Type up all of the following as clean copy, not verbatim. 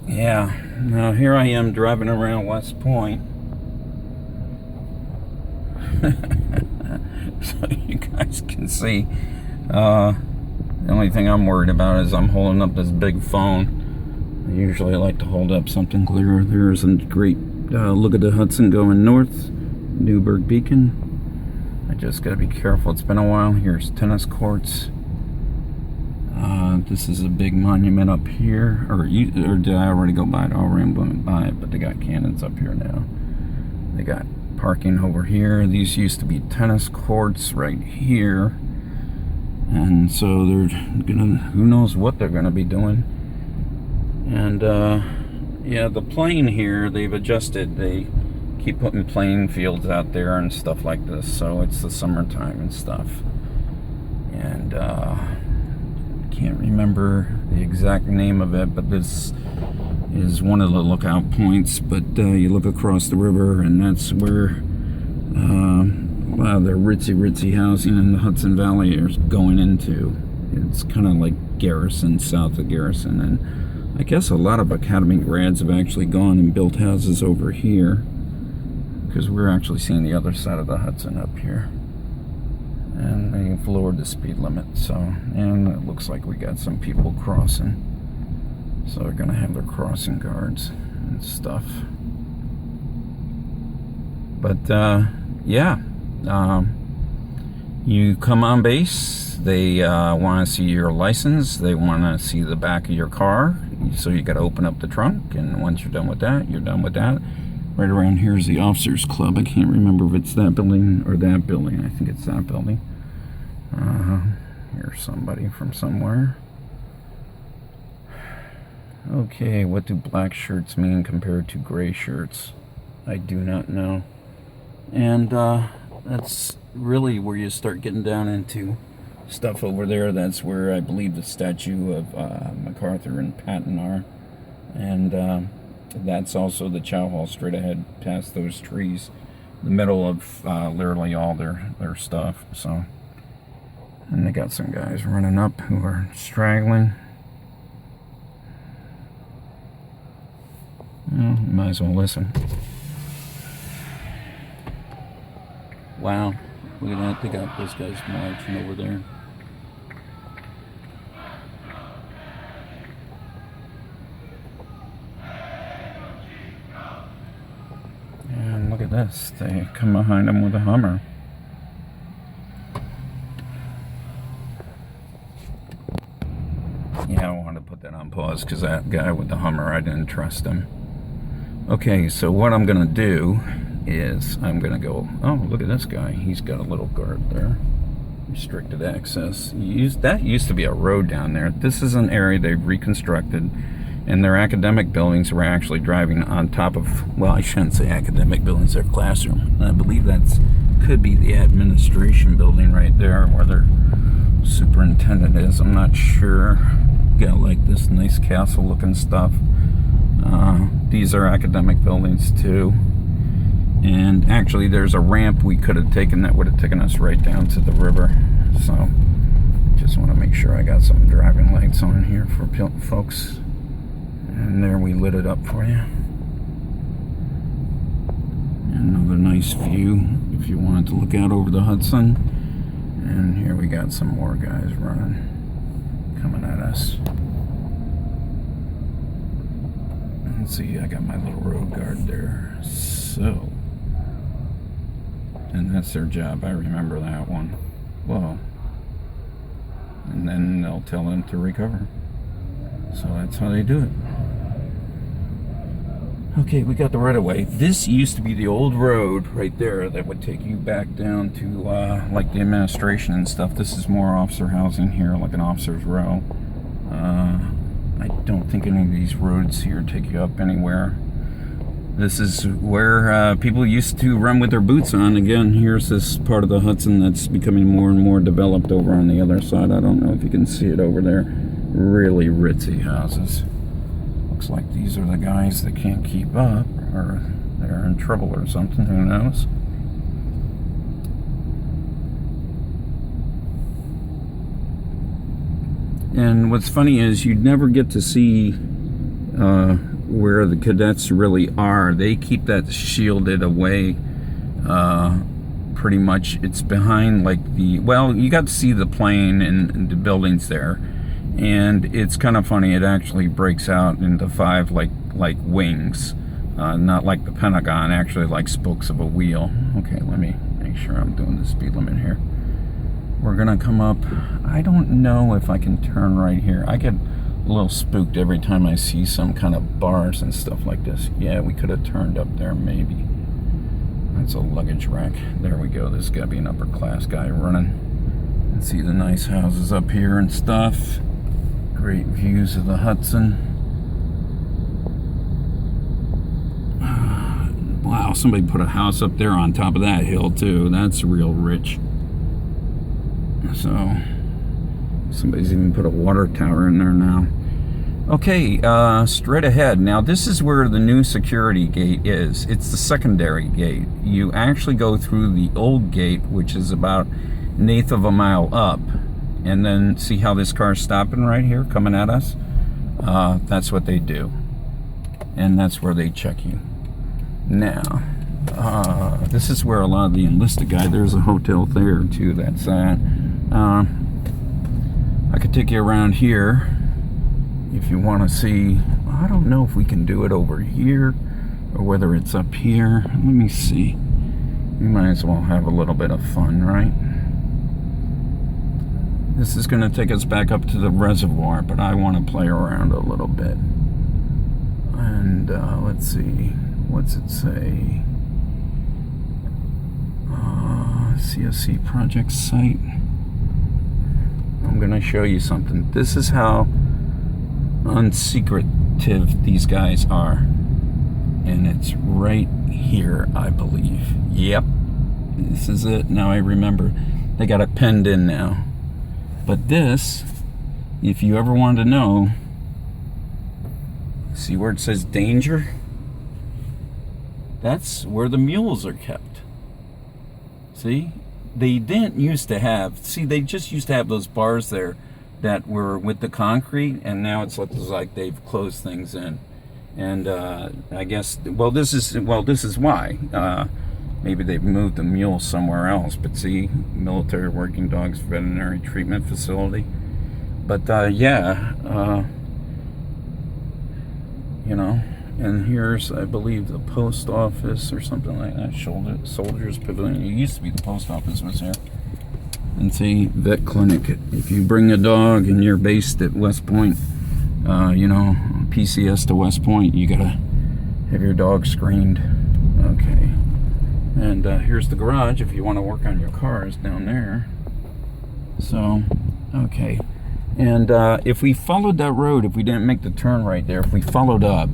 Yeah, now here I am driving around West Point. So you guys can see. The only thing I'm worried about is I'm holding up this big phone. I usually like to hold up something clearer. There's a great look at the Hudson going north, Newburgh Beacon. I just gotta be careful. It's been a while. Here's tennis courts. This is a big monument up here, or did I already go by it? I already went by it, but they got cannons up here now. They got parking over here. These used to be tennis courts right here, and so they're gonna, who knows what they're gonna be doing. And yeah, the playing here, they've adjusted. They keep putting playing fields out there and stuff like this, so it's the summertime and stuff. And can't remember the exact name of it, but this is one of the lookout points. But you look across the river, and that's where wow, the ritzy housing in the Hudson Valley is going into. It's kind of like Garrison, south of Garrison, and I guess a lot of Academy grads have actually gone and built houses over here, because we're actually seeing the other side of the Hudson up here. And they've lowered the speed limit, so, and it looks like we got some people crossing, so they're gonna have their crossing guards and stuff. But yeah, you come on base, they want to see your license, they want to see the back of your car, so you got to open up the trunk, and once you're done with that, you're done with that. Right around here is the Officers Club. I can't remember if it's that building or that building. I think it's that building. Here's somebody from somewhere. Okay, what do black shirts mean compared to gray shirts? I do not know. And that's really where you start getting down into stuff over there. That's where I believe the statue of MacArthur and Patton are. And that's also the Chow Hall straight ahead past those trees, the middle of literally all their stuff. So, and they got some guys running up who are straggling. Well, you might as well listen. Wow, look at that, they got those guys marching over there. And look at this, they come behind them with a Hummer. Yeah, I wanted to put that on pause because that guy with the Hummer, I didn't trust him. Okay, so what I'm gonna do is I'm gonna go, oh, look at this guy, he's got a little guard there. Restricted access. That used to be a road down there. This is an area they've reconstructed, and their academic buildings were actually driving on top of, well, I shouldn't say academic buildings, their classroom. I believe that's could be the administration building right there where their superintendent is. I'm not sure. Got like this nice castle looking stuff. These are academic buildings too. And actually there's a ramp we could have taken that would have taken us right down to the river. So just want to make sure I got some driving lights on here for folks. And there, we lit it up for you. Another nice view if you wanted to look out over the Hudson. And here we got some more guys running, coming at us. Let's see, I got my little road guard there. So, and that's their job. I remember that one. Whoa. And then they'll tell them to recover. So that's how they do it. Okay, we got the right of way. This used to be the old road right there that would take you back down to like the administration and stuff. This is more officer housing here, like an officer's row. I don't think any of these roads here take you up anywhere. This is where people used to run with their boots on. Again, here's this part of the Hudson that's becoming more and more developed over on the other side. I don't know if you can see it over there. Really ritzy houses. Looks like these are the guys that can't keep up, or they're in trouble or something, who knows. And what's funny is you'd never get to see where the cadets really are. They keep that shielded away. Pretty much, it's behind like the, well, you got to see the plane and the buildings there, and it's kind of funny. It actually breaks out into 5 like wings, not like the Pentagon, actually like spokes of a wheel. Okay, let me make sure I'm doing the speed limit here. We're gonna come up. I don't know if I can turn right here. I get a little spooked every time I see some kind of bars and stuff like this. Yeah, we could have turned up there maybe. That's a luggage rack. There we go. This got to be an upper class guy running. And see the nice houses up here and stuff. Great views of the Hudson. Wow, somebody put a house up there on top of that hill too. That's real rich. So, somebody's even put a water tower in there now. Okay, straight ahead. Now, this is where the new security gate is. It's the secondary gate. You actually go through the old gate, which is about 1/8 of a mile up. And then, see how this car's stopping right here, coming at us? That's what they do. And that's where they check you. Now, this is where a lot of the enlisted guys, there's a hotel there too, that's that. I could take you around here if you want to see. I don't know if we can do it over here or whether it's up here. Let me see. We might as well have a little bit of fun, right? This is going to take us back up to the reservoir, but I want to play around a little bit. And let's see. What's it say? CSC project site. I'm going to show you something. This is how unsecretive these guys are. And it's right here, I believe. Yep. This is it. Now I remember. They got it penned in now. But this, if you ever wanted to know, see where it says danger? That's where the mules are kept. See? They didn't used to have, see, they just used to have those bars there that were with the concrete, and now it's like they've closed things in. And I guess, this is why. Maybe they've moved the mules somewhere else. But see, military working dogs veterinary treatment facility. But yeah, you know. And here's, I believe, the post office or something like that. Soldiers Pavilion. It used to be the post office was here. And see, vet clinic. If you bring a dog and you're based at West Point, you know, PCS to West Point, you gotta have your dog screened. Okay. And here's the garage if you want to work on your cars down there. So, okay. And if we followed that road, if we didn't make the turn right there, if we followed up,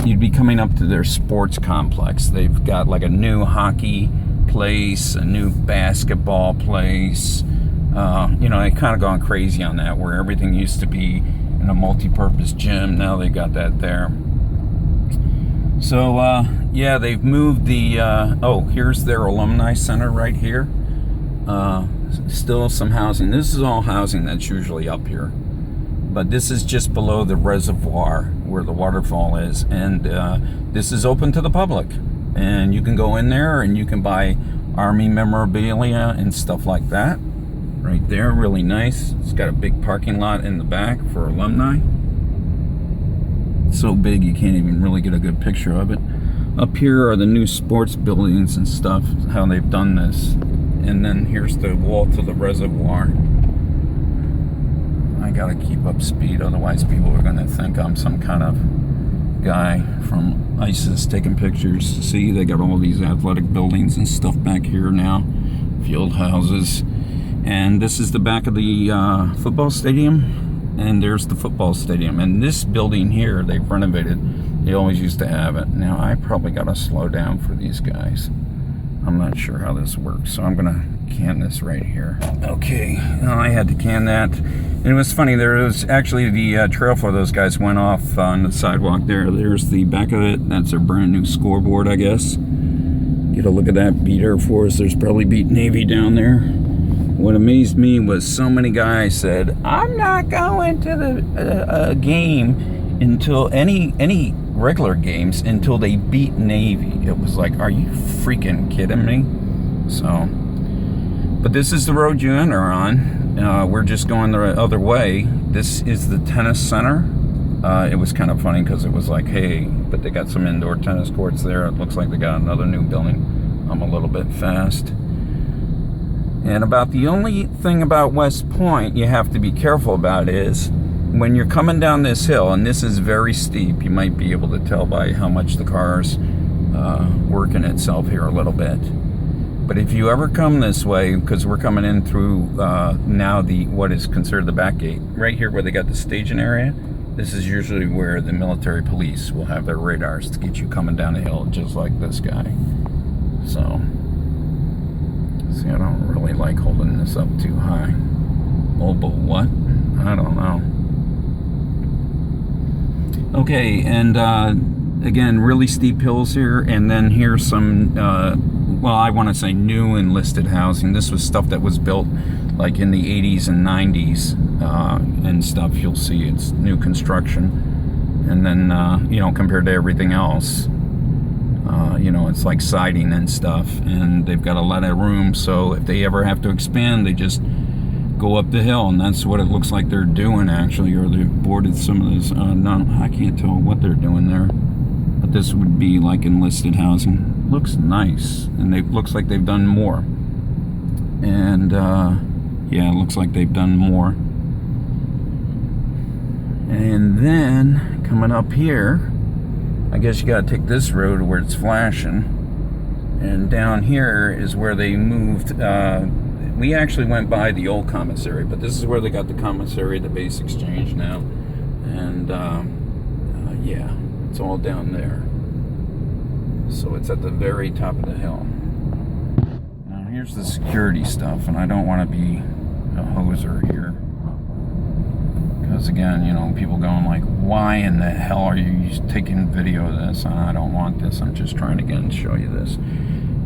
you'd be coming up to their sports complex. They've got like a new hockey place, a new basketball place. You know, they've kind of gone crazy on that, where everything used to be in a multi-purpose gym. Now they got that there. So, yeah, they've moved the, oh, here's their alumni center right here. Still some housing. This is all housing that's usually up here. But this is just below the reservoir where the waterfall is. And this is open to the public. And you can go in there and you can buy Army memorabilia and stuff like that. Right there, really nice. It's got a big parking lot in the back for alumni. It's so big you can't even really get a good picture of it. Up here are the new sports buildings and stuff, how they've done this. And then here's the wall to the reservoir. I gotta keep up speed, otherwise people are gonna think I'm some kind of guy from ISIS taking pictures. See, they got all these athletic buildings and stuff back here now, field houses. And this is the back of the football stadium, and there's the football stadium. And this building here, they've renovated. They always used to have it. Now, I probably gotta slow down for these guys. I'm not sure how this works, so I'm gonna can this right here. Okay, I had to can that. And it was funny, there was actually the trail for those guys went off on the sidewalk there. There's the back of it. That's their brand new scoreboard, I guess. Get a look at that. Beat Air Force. There's probably Beat Navy down there. What amazed me was so many guys said, I'm not going to the game until any regular games until they beat Navy. It was like, are you freaking kidding me? So, but this is the road you enter on. We're just going the other way. This is the tennis center. It was kind of funny because it was like, hey, but they got some indoor tennis courts there. It looks like they got another new building. I'm a little bit fast. And about the only thing about West Point you have to be careful about is when you're coming down this hill, and this is very steep, you might be able to tell by how much the car's working itself here a little bit. But if you ever come this way, because we're coming in through now what is considered the back gate, right here where they got the staging area, this is usually where the military police will have their radars to get you coming down the hill, just like this guy. So, see, I don't really like holding this up too high. Mobile what? I don't know. Okay, and again, really steep hills here, and then here's some, well, I want to say new enlisted housing. This was stuff that was built like in the 80s and 90s and stuff. You'll see it's new construction. And then, you know, compared to everything else, you know, it's like siding and stuff, and they've got a lot of room, so if they ever have to expand, they just go up the hill, and that's what it looks like they're doing, actually, or they've boarded some of this. No, I can't tell what they're doing there, but this would be like enlisted housing. Looks nice, and it looks like they've done more. And yeah, it looks like they've done more. And then coming up here, I guess you gotta take this road where it's flashing, and down here is where they moved. We actually went by the old commissary, but this is where they got the commissary, the base exchange now. And yeah, it's all down there. So it's at the very top of the hill. Now here's the security stuff, and I don't want to be a hoser here. Because again, you know, people going like, why in the hell are you taking video of this? And I don't want this. I'm just trying to, again, show you this.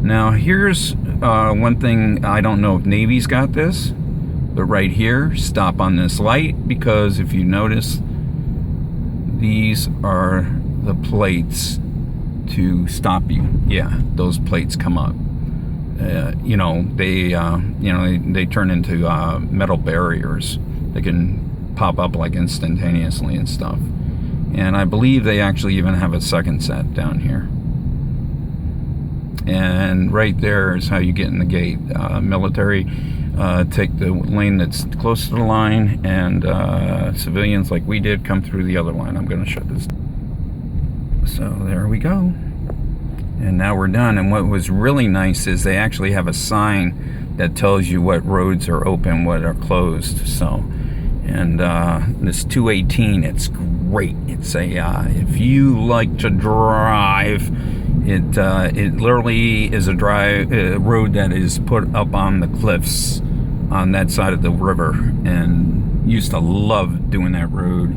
Now, here's one thing. I don't know if Navy's got this, but right here, stop on this light, because if you notice, these are the plates to stop you. Yeah, those plates come up. You know, they turn into metal barriers. They can pop up like instantaneously and stuff. And I believe they actually even have a second set down here. And right there is how you get in the gate. Military take the lane that's close to the line, and civilians like we did come through the other line. I'm going to shut this. So there we go. And now we're done. And what was really nice is they actually have a sign that tells you what roads are open, what are closed. So, and this 218, it's great. It's a if you like to drive, it literally is a road that is put up on the cliffs on that side of the river, and used to love doing that road.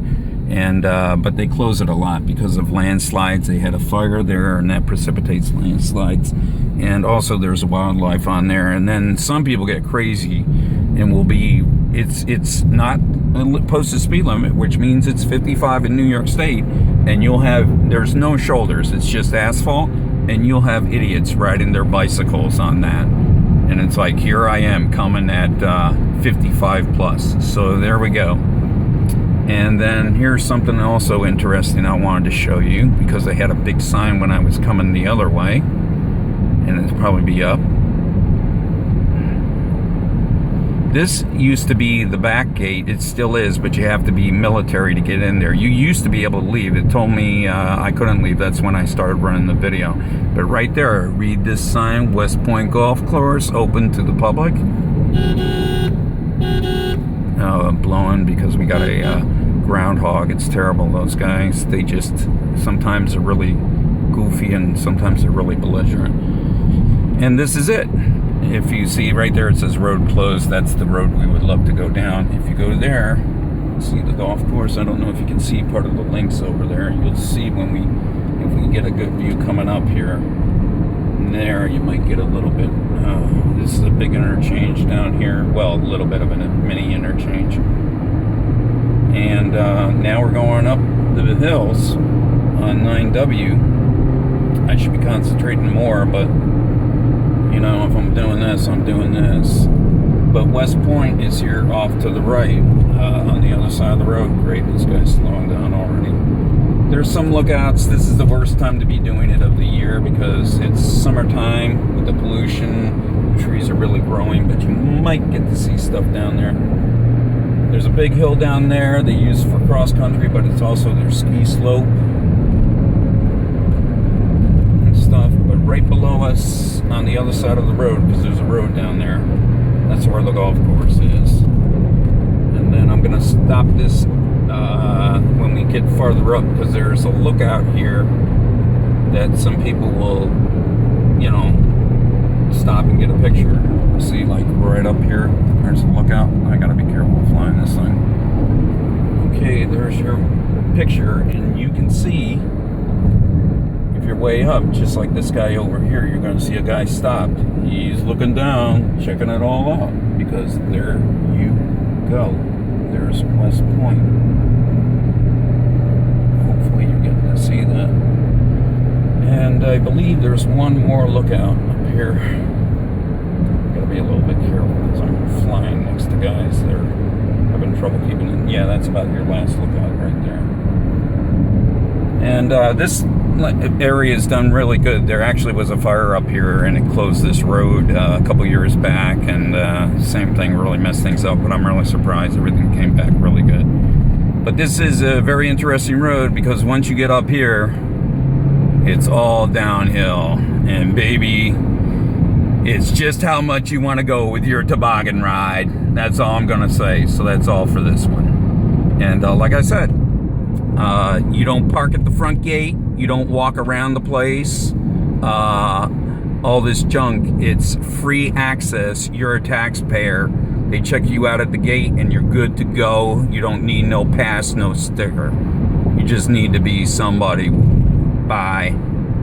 And but they close it a lot because of landslides. They had a fire there, and that precipitates landslides. And also there's wildlife on there. And then some people get crazy and will be, it's not a posted speed limit, which means it's 55 in New York State, and you'll have, there's no shoulders, it's just asphalt, and you'll have idiots riding their bicycles on that. And it's like, here I am coming at 55 plus. So there we go. And then here's something also interesting I wanted to show you, because they had a big sign when I was coming the other way, and it'll probably be up. This used to be the back gate. It still is, but you have to be military to get in there. You used to be able to leave. It told me I couldn't leave. That's when I started running the video. But right there, read this sign: West Point Golf Course, open to the public. Blowing because we got a groundhog. It's terrible, those guys. They just sometimes are really goofy, and sometimes they're really belligerent. And this is it. If you see right there, it says road closed. That's the road we would love to go down. If you go there, see the golf course. I don't know if you can see part of the links over there. You'll see when if we get a good view coming up here. And there, you might get a little bit. This is a big interchange down here. Well, a little bit of a mini interchange. And now we're going up the hills on 9W. I should be concentrating more, but you know, if I'm doing this, I'm doing this. But West Point is here off to the right, on the other side of the road. Great, this guy's slowing down already. There's some lookouts. This is the worst time to be doing it of the year because it's summertime with the pollution. The trees are really growing, but you might get to see stuff down there. There's a big hill down there they use for cross country, but it's also their ski slope and stuff. But right below us on the other side of the road, because there's a road down there, that's where the golf course is. And then I'm gonna stop this when we get farther up, because there's a lookout here that some people will, you know, stop and get a picture. See, like right up here, there's a lookout. I gotta be careful flying this thing. Okay, there's your picture, and you can see, if you're way up, just like this guy over here, you're gonna see a guy stopped. He's looking down, checking it all out, because there you go. There's West Point. Hopefully you're getting to see that. And I believe there's one more lookout up here. Gotta be a little bit careful because I'm flying next to guys that are having trouble keeping it. Yeah, that's about your last lookout right there. And this area is done really good. There actually was a fire up here and it closed this road a couple years back, and same thing, really messed things up, but I'm really surprised everything came back really good. But this is a very interesting road because once you get up here, it's all downhill, and baby, it's just how much you want to go with your toboggan ride. That's all I'm gonna say. So that's all for this one. And like I said, you don't park at the front gate, you don't walk around the place, all this junk. It's free access. You're a taxpayer. They check you out at the gate and you're good to go. You don't need no pass, no sticker. You just need to be somebody. Bye.